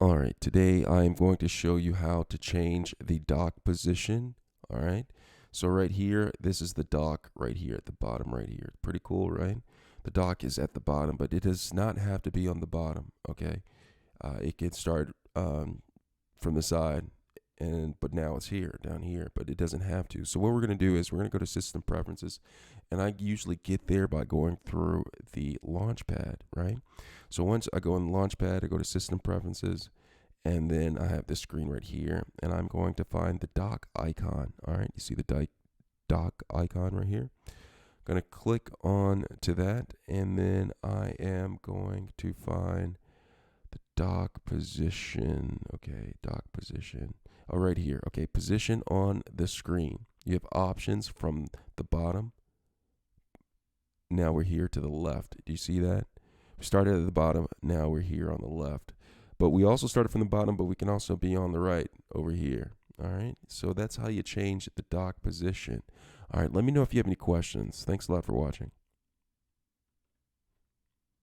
All right, today I am going to show you how to change the dock position. All right, so right here, this is the dock right here at the bottom right here. Pretty cool, right? The dock is at the bottom, but it does not have to be on the bottom, okay? It can start from the side, but now it's here, down here, but it doesn't have to. So what we're gonna do is we're gonna go to System Preferences, and I usually get there by going through the Launchpad, right? So once I go in the Launchpad, I go to System Preferences, and then I have this screen right here, and I'm going to find the dock icon. All right, you see the dock icon right here. I'm gonna click on to that, and then I am going to find the dock position. Okay, dock position. Oh, right here. Okay, position on the screen. You have options from the bottom. Now we're here to the left. Do you see that? We started at the bottom. Now we're here on the left. But we also started from the bottom, but we can also be on the right over here. All right. So that's how you change the dock position. All right. Let me know if you have any questions. Thanks a lot for watching.